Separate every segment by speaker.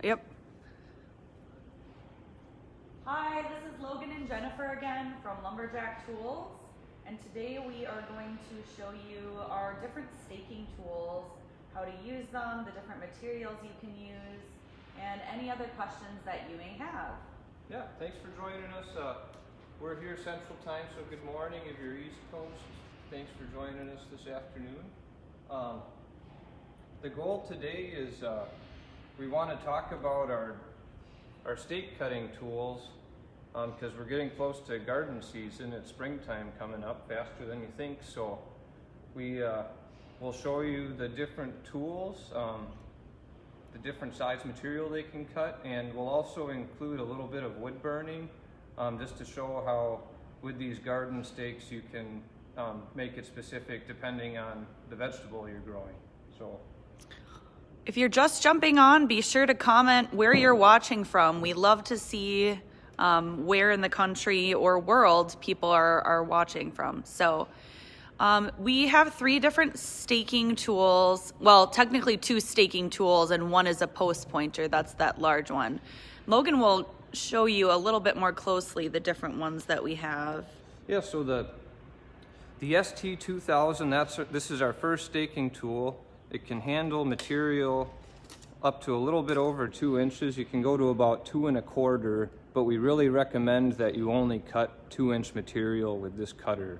Speaker 1: Yep.
Speaker 2: Hi, this is Logan and Jennifer again from Lumberjack Tools, and today we are going to show you our different staking tools, how to use them, the different materials you can use, and any other questions that you may have.
Speaker 3: Yeah, thanks for joining us. We're here Central Time, so good morning if you're East Coast. Thanks for joining us this afternoon. The goal today is we want to talk about our stake cutting tools because we're getting close to garden season. It's springtime coming up faster than you think, so we will show you the different tools, the different size material they can cut, and we'll also include a little bit of wood burning just to show how with these garden stakes you can make it specific depending on the vegetable you're growing. So
Speaker 1: If you're just jumping on, be sure to comment where you're watching from. We love to see where in the country or world people are watching from. So we have 3 different staking tools. Well, technically 2 staking tools, and one is a post pointer. That's that large one. Logan will show you a little bit more closely the different ones that we have.
Speaker 3: yeah, so the ST2000, this is our first staking tool. It can handle material up to a little bit over 2 inches. You can go to about 2 1/4, but we really recommend that you only cut 2-inch material with this cutter.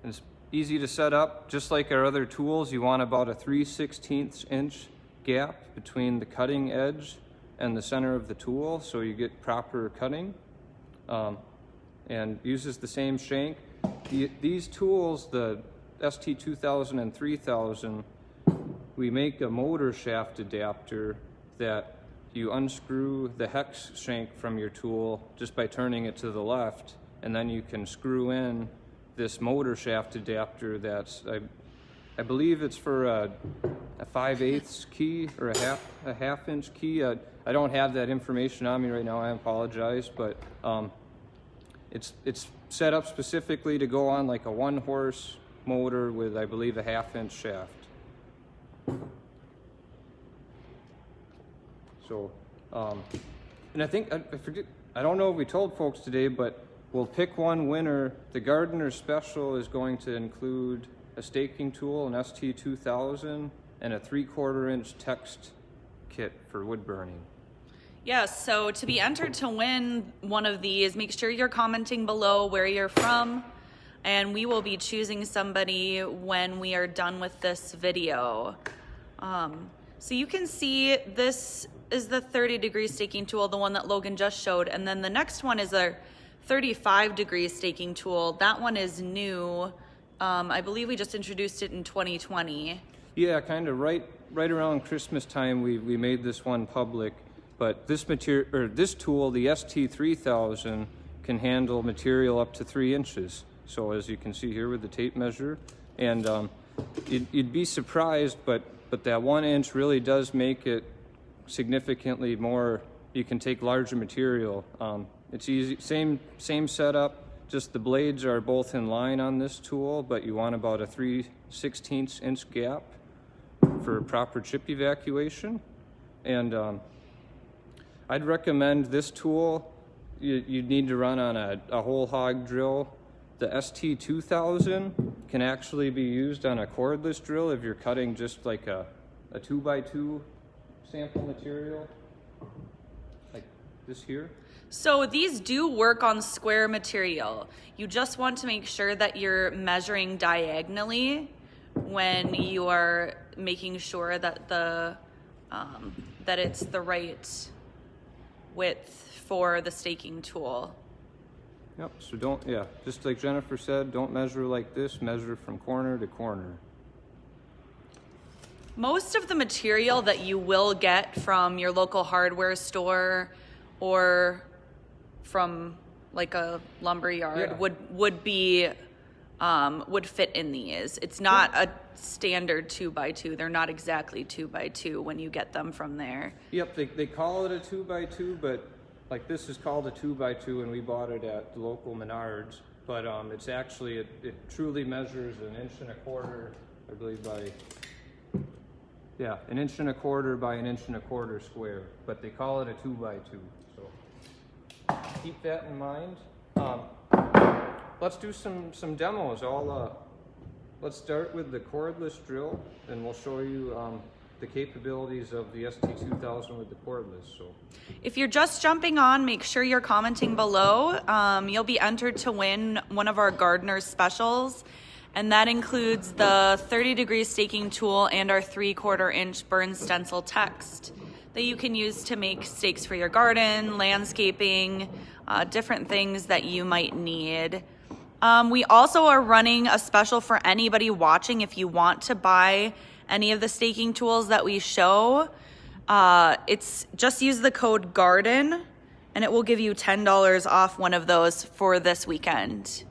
Speaker 3: It's easy to set up, just like our other tools. You want about a 3/16 inch gap between the cutting edge and the center of the tool, so you get proper cutting. And uses the same shank. These tools, the ST2000 and 3000, we make a motor shaft adapter that you unscrew the hex shank from your tool just by turning it to the left, and then you can screw in this motor shaft adapter that's, I believe it's for a 5/8 key or a half inch key. I don't have that information on me right now, I apologize, but it's set up specifically to go on like a 1-horse motor with, I believe, a 1/2 inch shaft. So, and I think, I forget, I don't know if we told folks today, but we'll pick one winner. The Gardener Special is going to include a staking tool, an ST2000, and a 3/4 inch text kit for wood burning.
Speaker 1: Yes, so to be entered to win one of these, make sure you're commenting below where you're from, and we will be choosing somebody when we are done with this video. So you can see this is the 30-degree staking tool, the one that Logan just showed, and then the next one is a 35-degree staking tool. That one is new. I believe we just introduced it in 2020.
Speaker 3: Yeah, kind of right around Christmas time we made this one public. But this tool, the ST3000, can handle material up to 3 inches. So as you can see here with the tape measure, and you'd be surprised, but that 1 inch really does make it significantly more. You can take larger material. It's easy, same setup. Just the blades are both in line on this tool, but you want about a 3/16 inch gap for proper chip evacuation, and I'd recommend this tool. You'd need to run on a whole hog drill. The ST2000 can actually be used on a cordless drill if you're cutting just like a 2x2 sample material, like this here.
Speaker 1: So these do work on square material. You just want to make sure that you're measuring diagonally when you are making sure that that it's the right width for the staking tool.
Speaker 3: Yep, so just like Jennifer said, don't measure like this, measure from corner to corner.
Speaker 1: Most of the material that you will get from your local hardware store or from like a lumber yard would fit in these. It's not a standard 2x2. They're not exactly 2x2 when you get them from there.
Speaker 3: Yep, they call it a 2x2, but like this is called a 2x2, and we bought it at the local Menards. But it's actually, it truly measures 1.25 inches, I believe, by Yeah, 1.25 by 1.25 square, but they call it a 2x2. So keep that in mind. Let's do some demos. Let's start with the cordless drill, and we'll show you the capabilities of the ST2000 with the cordless. So,
Speaker 1: if you're just jumping on, make sure you're commenting below. You'll be entered to win one of our gardener's specials, and that includes the 30-degree staking tool and our 3/4 inch burn stencil text that you can use to make stakes for your garden, landscaping, different things that you might need. We also are running a special for anybody watching. If you want to buy any of the staking tools that we show, it's just use the code GARDEN and it will give you $10 off one of those for this weekend.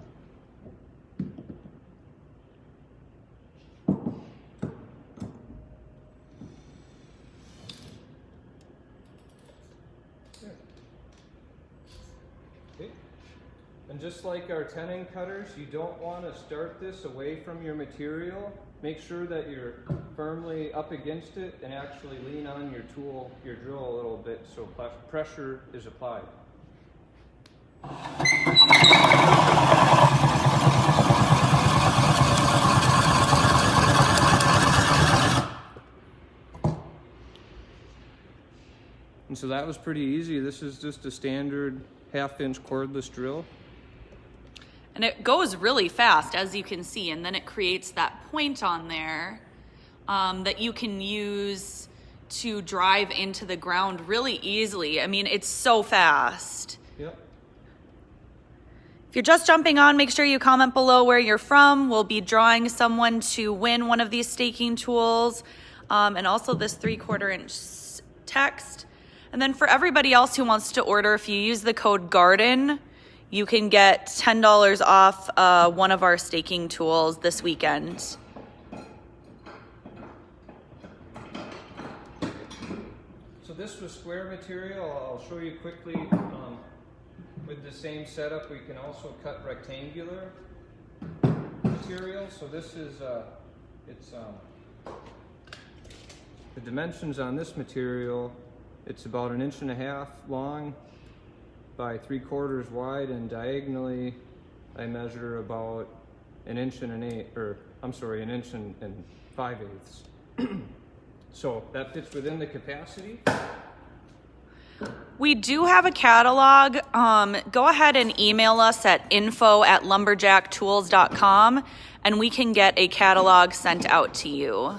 Speaker 3: okay. And just like our tenon cutters, you don't want to start this away from your material. Make sure that you're firmly up against it and actually lean on your tool, your drill a little bit so pressure is applied. And so that was pretty easy. This is just a standard 1/2 inch cordless drill.
Speaker 1: And it goes really fast, as you can see, and then it creates that point on there that you can use to drive into the ground really easily. I mean, it's so fast.
Speaker 3: Yep.
Speaker 1: If you're just jumping on, make sure you comment below where you're from. We'll be drawing someone to win one of these staking tools, and also this 3/4 inch text. And then for everybody else who wants to order, if you use the code GARDEN, you can get $10 off one of our staking tools this weekend.
Speaker 3: So this was square material. I'll show you quickly. With the same setup, we can also cut rectangular material. So this is, the dimensions on this material, it's about 1.5 inches long by 3/4 wide, and diagonally I measure about 1 inch and 1 inch and 5/8. So that fits within the capacity.
Speaker 1: We do have a catalog. Go ahead and email us at info@lumberjacktools.com and we can get a catalog sent out to you.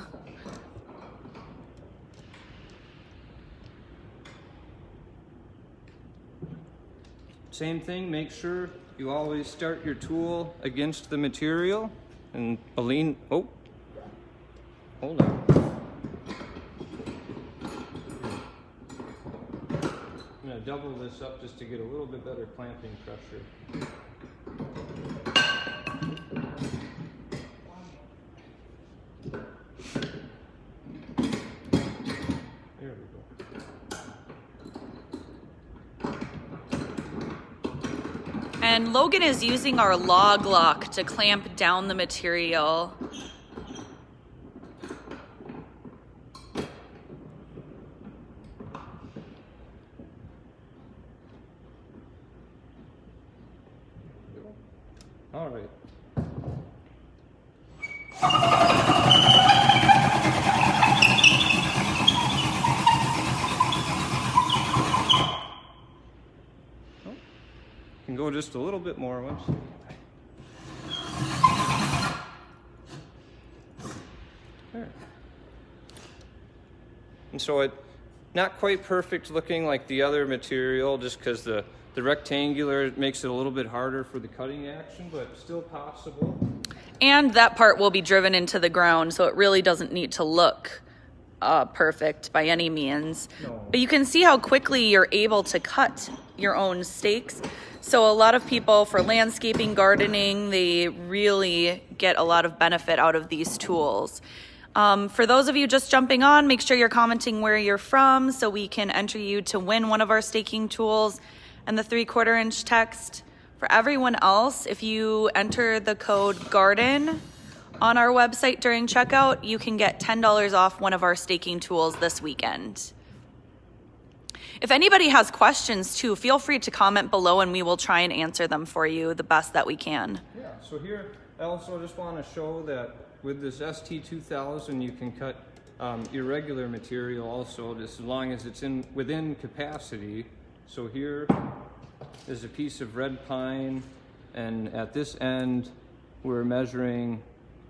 Speaker 3: Same thing, make sure you always start your tool against the material and lean, hold on. I'm gonna double this up just to get a little bit better clamping pressure. There we go.
Speaker 1: And Logan is using our log lock to clamp down the material.
Speaker 3: All right. Can go just a little bit more once. There. And so it not quite perfect looking like the other material, just because the rectangular makes it a little bit harder for the cutting action, but still possible.
Speaker 1: And that part will be driven into the ground, so it really doesn't need to look perfect by any means.
Speaker 3: No.
Speaker 1: But you can see how quickly you're able to cut your own stakes. So a lot of people for landscaping, gardening, they really get a lot of benefit out of these tools. For those of you just jumping on, make sure you're commenting where you're from so we can enter you to win one of our staking tools and the 3/4 inch text. For everyone else, if you enter the code GARDEN, on our website during checkout, you can get $10 off one of our staking tools this weekend. If anybody has questions too, feel free to comment below and we will try and answer them for you the best that we can.
Speaker 3: Yeah, so here I also just want to show that with this ST2000 you can cut irregular material also, just as long as it's within capacity. So here is a piece of red pine, and at this end we're measuring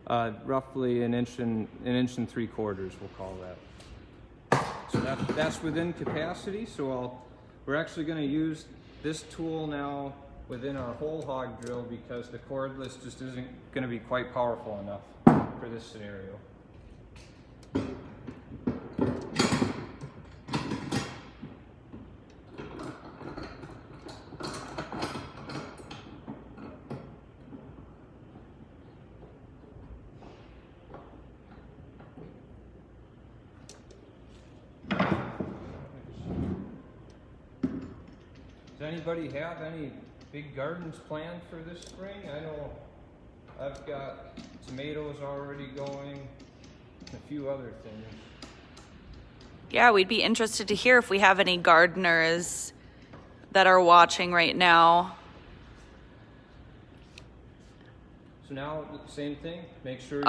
Speaker 3: roughly an inch and 3/4, we'll call that. So that's within capacity. So we're actually going to use this tool now within our whole hog drill because the cordless just isn't going to be quite powerful enough for this scenario. Does anybody have any big gardens planned for this spring? I know I've got tomatoes already going, and a few other things.
Speaker 1: Yeah, we'd be interested to hear if we have any gardeners that are watching right now.
Speaker 3: So now, same thing, make sure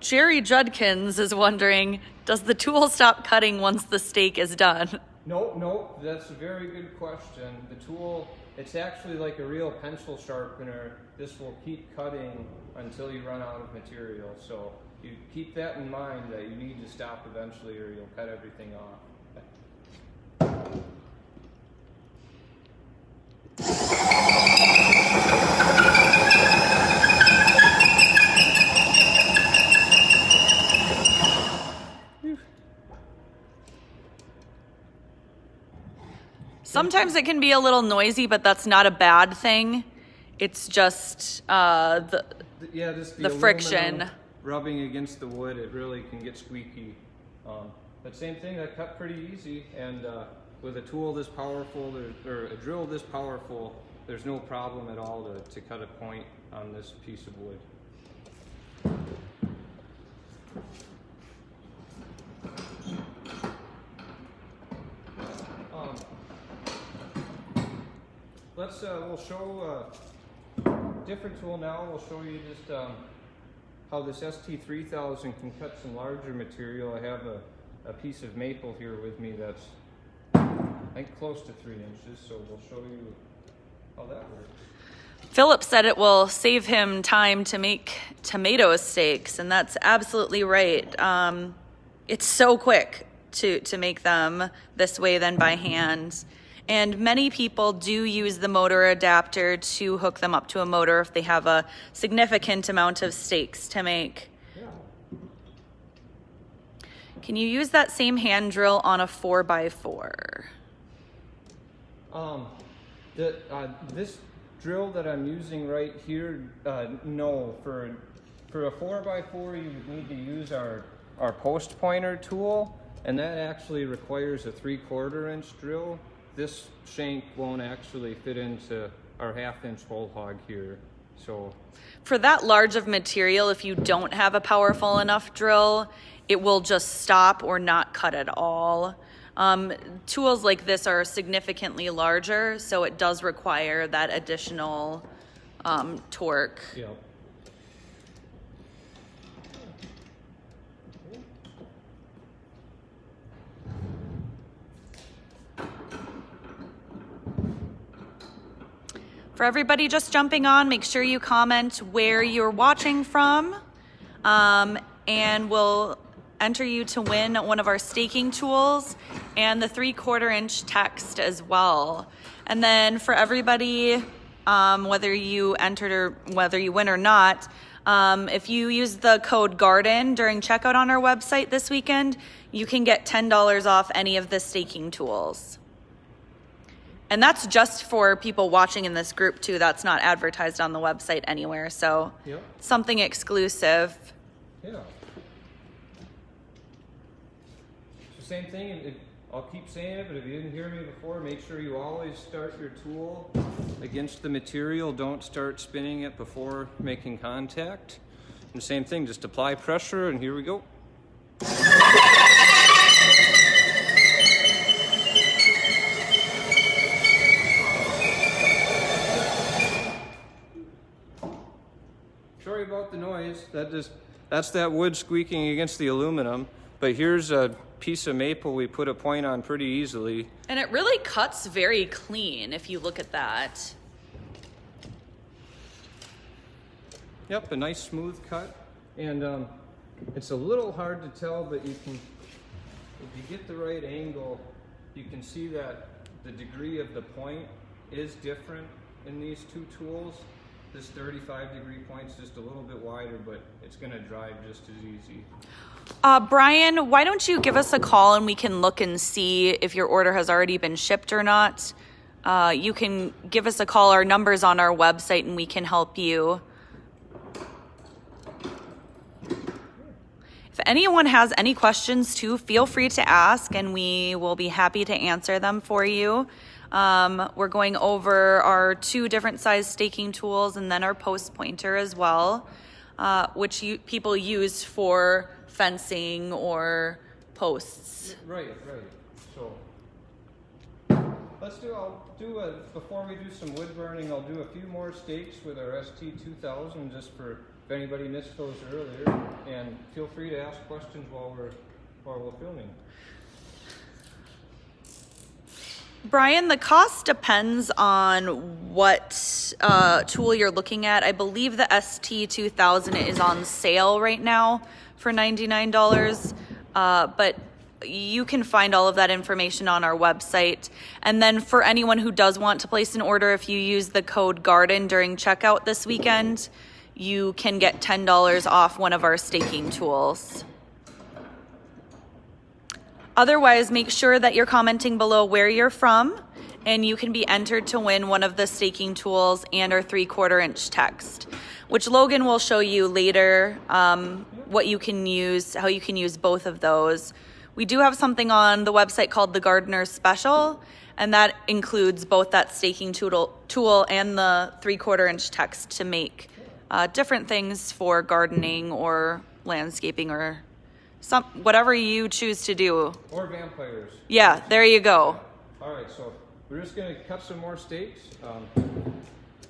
Speaker 1: Jerry Judkins is wondering, does the tool stop cutting once the steak is done?
Speaker 3: No, that's a very good question. The tool, it's actually like a real pencil sharpener. This will keep cutting until you run out of material. So you keep that in mind that you need to stop eventually or you'll cut everything off.
Speaker 1: Sometimes it can be a little noisy, but that's not a bad thing. It's just
Speaker 3: just
Speaker 1: the friction.
Speaker 3: Rubbing against the wood, it really can get squeaky. But same thing, that cut pretty easy, and with a tool this powerful, or a drill this powerful, there's no problem at all to cut a point on this piece of wood. We'll show a different tool now. We'll show you just how this ST3000 can cut some larger material. I have a piece of maple here with me that's, I think, close to 3 inches, so we'll show you how that works.
Speaker 1: Philip said it will save him time to make tomato steaks, and that's absolutely right. It's so quick to make them this way than by hand. And many people do use the motor adapter to hook them up to a motor if they have a significant amount of steaks to make.
Speaker 3: Yeah.
Speaker 1: Can you use that same hand drill on a 4x4?
Speaker 3: This drill that I'm using right here, no. For a 4x4, you need to use our post pointer tool, and that actually requires a 3/4 inch drill. This shank won't actually fit into our 1/2 inch whole hog here. So
Speaker 1: for that large of material, if you don't have a powerful enough drill, it will just stop or not cut at all. Tools like this are significantly larger, so it does require that additional torque.
Speaker 3: yeah.
Speaker 1: For everybody just jumping on, make sure you comment where you're watching from, and we'll enter you to win one of our staking tools and the 3/4 inch text as well. And then for everybody, whether you entered or whether you win or not, if you use the code GARDEN during checkout on our website this weekend, you can get $10 off any of the staking tools. And that's just for people watching in this group too. That's not advertised on the website anywhere. So
Speaker 3: Yep.
Speaker 1: something exclusive.
Speaker 3: Yeah. So same thing, I'll keep saying it, but if you didn't hear me before, make sure you always start your tool against the material. Don't start spinning it before making contact. And same thing, just apply pressure and here we go. Sorry about the noise. That's that wood squeaking against the aluminum. But here's a piece of maple we put a point on pretty easily.
Speaker 1: And it really cuts very clean if you look at that.
Speaker 3: Yep, a nice smooth cut. And it's a little hard to tell, but you can, if you get the right angle, you can see that the degree of the point is different in these two tools. This 35-degree point's just a little bit wider, but it's gonna drive just as easy.
Speaker 1: Brian, why don't you give us a call and we can look and see if your order has already been shipped or not. You can give us a call. Our number's on our website and we can help you. If anyone has any questions too, feel free to ask and we will be happy to answer them for you. We're going over our 2 different size staking tools and then our post pointer as well, which people use for fencing or posts.
Speaker 3: Right. So before we do some wood burning, I'll do a few more stakes with our ST2000 just for if anybody missed those earlier. And feel free to ask questions while we're filming.
Speaker 1: Brian, the cost depends on what tool you're looking at. I believe the ST2000 is on sale right now for $99, but you can find all of that information on our website. And then for anyone who does want to place an order, if you use the code GARDEN during checkout this weekend, you can get $10 off one of our staking tools. Otherwise, make sure that you're commenting below where you're from, and you can be entered to win one of the staking tools and our 3/4 inch text, which Logan will show you later, what you can use, how you can use both of those. We do have something on the website called the Gardener Special, and that includes both that staking tool and the 3/4 inch text to make different things for gardening or landscaping or whatever you choose to do.
Speaker 3: Or vampires.
Speaker 1: Yeah, there you go.
Speaker 3: All right, so we're just gonna cut some more stakes.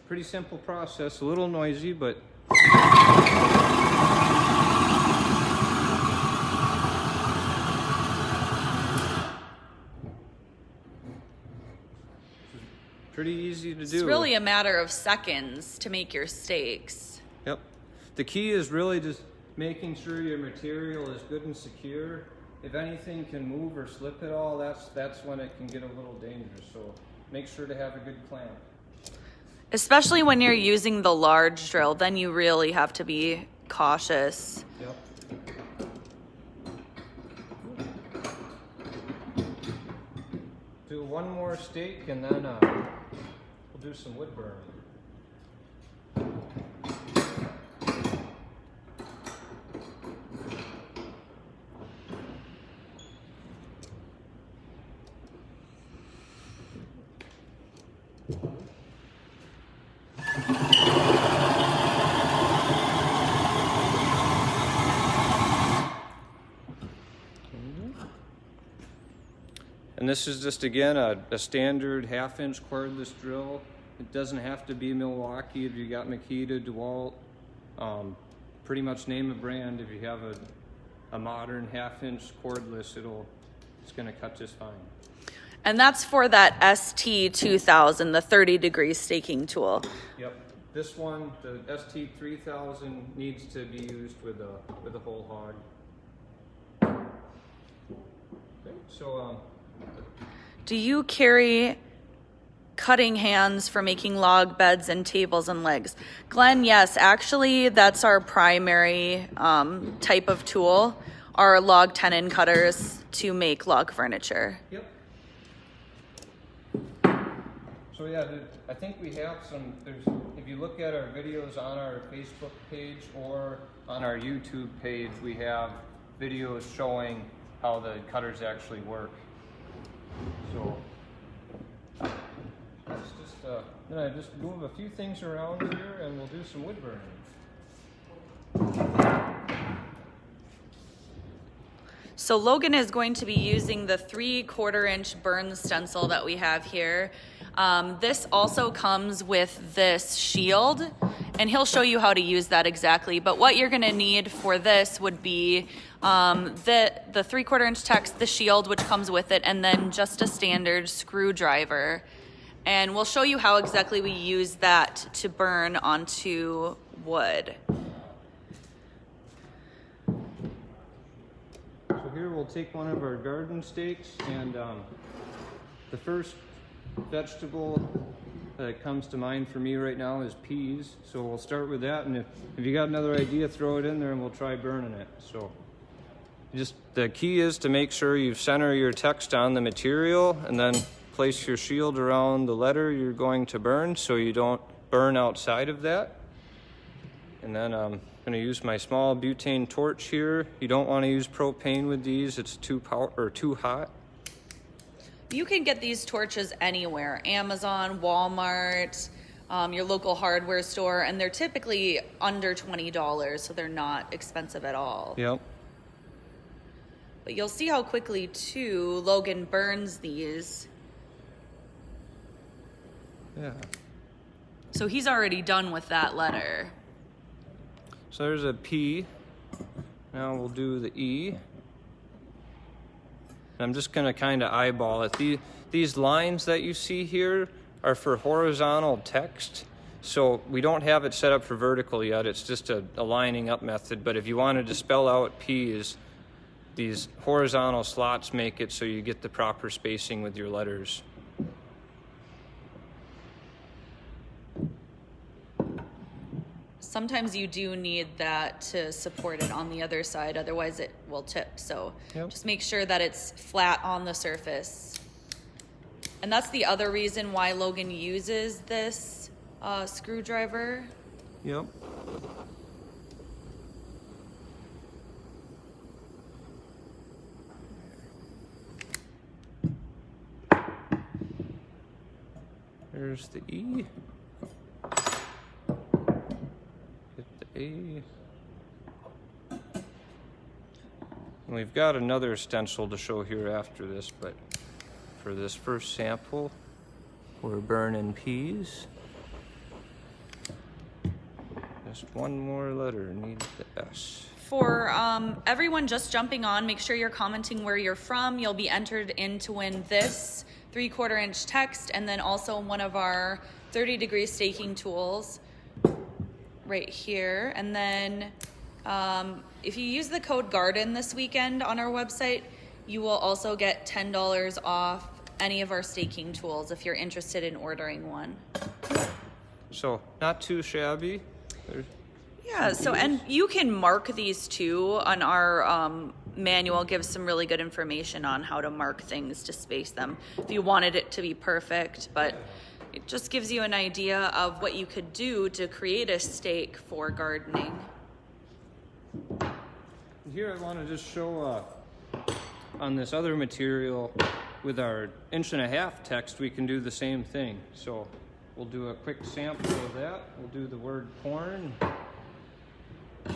Speaker 3: Pretty simple process, a little noisy, but pretty easy to do.
Speaker 1: It's really a matter of seconds to make your stakes.
Speaker 3: Yep. The key is really just making sure your material is good and secure. If anything can move or slip at all, that's when it can get a little dangerous. So make sure to have a good clamp.
Speaker 1: Especially when you're using the large drill, then you really have to be cautious.
Speaker 3: Yep. Do one more stake and then we'll do some wood burning. And this is just, again, a standard 1/2 inch cordless drill. It doesn't have to be Milwaukee. If you got Makita, DeWalt, pretty much name a brand. If you have a modern 1/2 inch cordless, it's gonna cut just fine.
Speaker 1: And that's for that ST2000, the 30-degree staking tool.
Speaker 3: Yep. This one, the ST3000, needs to be used with a whole hog. Okay, so
Speaker 1: do you carry cutting hands for making log beds and tables and legs? Glenn, yes, actually that's our primary type of tool, our log tenon cutters to make log furniture.
Speaker 3: Yep. So yeah, I think we have if you look at our videos on our Facebook page or on our YouTube page, we have videos showing how the cutters actually work. So let's just move a few things around here and we'll do some wood burning.
Speaker 1: So Logan is going to be using the 3/4 inch burn stencil that we have here. This also comes with this shield, and he'll show you how to use that exactly. But what you're gonna need for this would be the 3/4 inch text, the shield, which comes with it, and then just a standard screwdriver. And we'll show you how exactly we use that to burn onto wood.
Speaker 3: So here we'll take one of our garden stakes, and the first vegetable that comes to mind for me right now is peas. So we'll start with that, and if you got another idea, throw it in there and we'll try burning it. So just the key is to make sure you center your text on the material and then place your shield around the letter you're going to burn so you don't burn outside of that. And then I'm going to use my small butane torch here. You don't want to use propane with these, it's too hot.
Speaker 1: You can get these torches anywhere, Amazon, Walmart, your local hardware store, and they're typically under $20, so they're not expensive at all.
Speaker 3: Yep.
Speaker 1: But you'll see how quickly, too, Logan burns these.
Speaker 3: Yeah.
Speaker 1: So he's already done with that letter.
Speaker 3: So there's a P. Now we'll do the E. I'm just going to kind of eyeball it. These lines that you see here are for horizontal text. So we don't have it set up for vertical yet. It's just a lining up method. But if you wanted to spell out P's, these horizontal slots make it so you get the proper spacing with your letters.
Speaker 1: Sometimes you do need that to support it on the other side, otherwise it will tip. So just make sure that it's flat on the surface. And that's the other reason why Logan uses this screwdriver.
Speaker 3: Yep. There's the E. And we've got another stencil to show here after this, but for this first sample, we're burning peas. Just one more letter, needs the S.
Speaker 1: For everyone just jumping on, make sure you're commenting where you're from. You'll be entered in to win this 3/4 inch text, and then also one of our 30-degree staking tools right here. And then if you use the code GARDEN this weekend on our website, you will also get $10 off any of our staking tools if you're interested in ordering one.
Speaker 3: So not too shabby.
Speaker 1: Yeah, so and you can mark these too. On our manual gives some really good information on how to mark things to space them if you wanted it to be perfect, but it just gives you an idea of what you could do to create a stake for gardening.
Speaker 3: Here I want to just show on this other material with our 1.5" text, we can do the same thing. So we'll do a quick sample of that. We'll do the word corn.
Speaker 1: If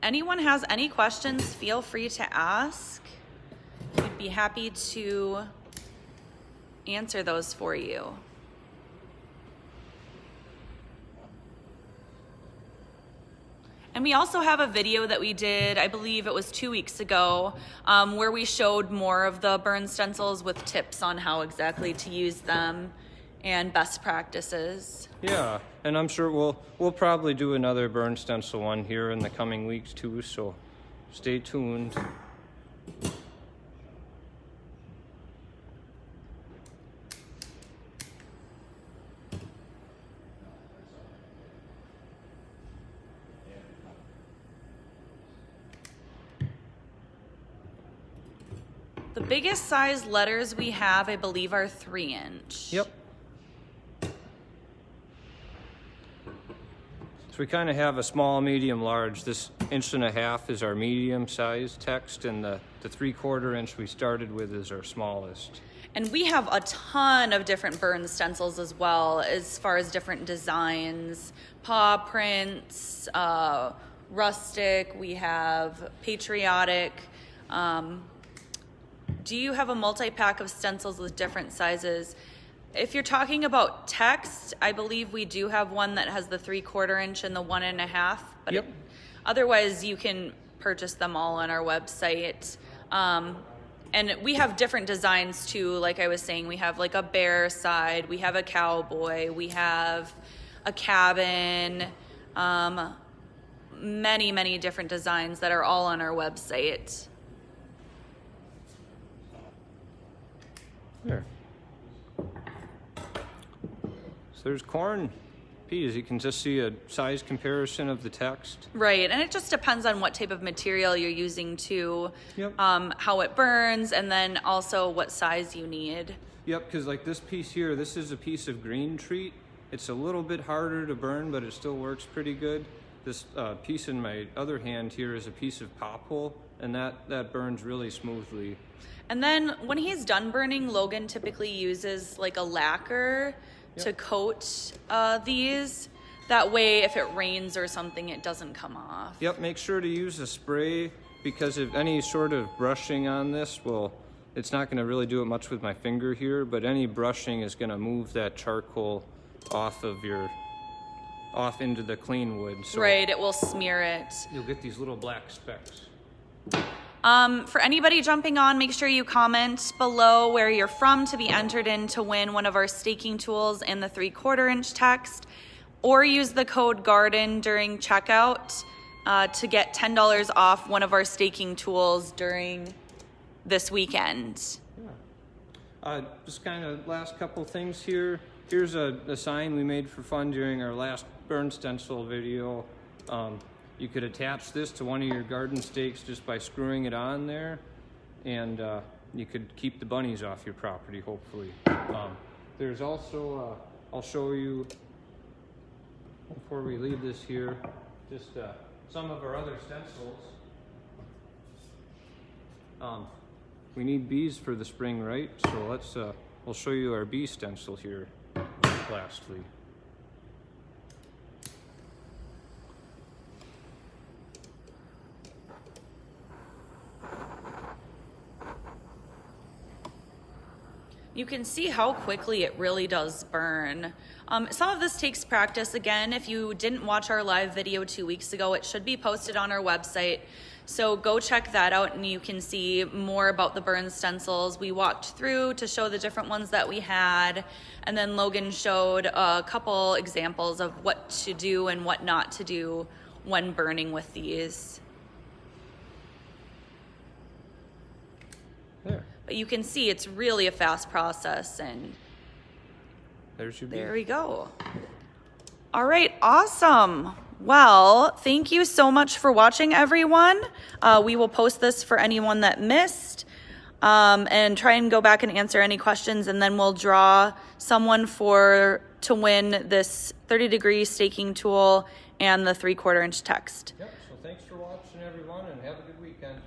Speaker 1: anyone has any questions, feel free to ask. We'd be happy to answer those for you. And we also have a video that we did, I believe it was 2 weeks ago, where we showed more of the burn stencils with tips on how exactly to use them and best practices.
Speaker 3: Yeah, and I'm sure we'll probably do another burn stencil one here in the coming weeks too, so stay tuned.
Speaker 1: The biggest size letters we have, I believe, are 3"
Speaker 3: Yep. So we kind of have a small, medium, large. This 1.5 inch is our medium size text, and the 3/4 inch we started with is our smallest.
Speaker 1: And we have a ton of different burn stencils as well, as far as different designs, paw prints, rustic, we have patriotic. Do you have a multi-pack of stencils with different sizes? If you're talking about text, I believe we do have one that has the 3/4 inch and the 1.5. But
Speaker 3: Yep.
Speaker 1: Otherwise, you can purchase them all on our website. And we have different designs too. Like I was saying, we have like a bear side, we have a cowboy, we have a cabin, many, many different designs that are all on our website.
Speaker 3: There. So there's corn, peas. You can just see a size comparison of the text.
Speaker 1: Right, and it just depends on what type of material you're using too,
Speaker 3: Yep.
Speaker 1: how it burns, and then also what size you need.
Speaker 3: Yep, because like this piece here, this is a piece of green treat. It's a little bit harder to burn, but it still works pretty good. This piece in my other hand here is a piece of popple, and that burns really smoothly.
Speaker 1: And then when he's done burning, Logan typically uses like a lacquer to coat these. That way, if it rains or something, it doesn't come off.
Speaker 3: Yep, make sure to use a spray, because if any sort of brushing on this it's not going to really do it much with my finger here, but any brushing is going to move that charcoal off into the clean wood. So
Speaker 1: Right, it will smear it.
Speaker 3: you'll get these little black specks.
Speaker 1: For anybody jumping on, make sure you comment below where you're from to be entered in to win one of our staking tools and the 3/4 inch text, or use the code GARDEN during checkout to get $10 off one of our staking tools during this weekend.
Speaker 3: Just kind of last couple things here. Here's a sign we made for fun during our last burn stencil video. You could attach this to one of your garden stakes just by screwing it on there, and you could keep the bunnies off your property, hopefully. There's also, I'll show you, before we leave this here, just some of our other stencils. We need bees for the spring, right? So we'll show you our bee stencil here, lastly.
Speaker 1: You can see how quickly it really does burn. Some of this takes practice. Again, if you didn't watch our live video 2 weeks ago, it should be posted on our website. So go check that out and you can see more about the burn stencils. We walked through to show the different ones that we had, and then Logan showed a couple examples of what to do and what not to do when burning with these.
Speaker 3: There.
Speaker 1: But you can see it's really a fast process, and
Speaker 3: There's your bee.
Speaker 1: there we go. All right, awesome. Well, thank you so much for watching, everyone. We will post this for anyone that missed, and try and go back and answer any questions, and then we'll draw someone to win this 30-degree staking tool and the 3/4 inch text.
Speaker 3: Yep, so thanks for watching, everyone, and have a good weekend.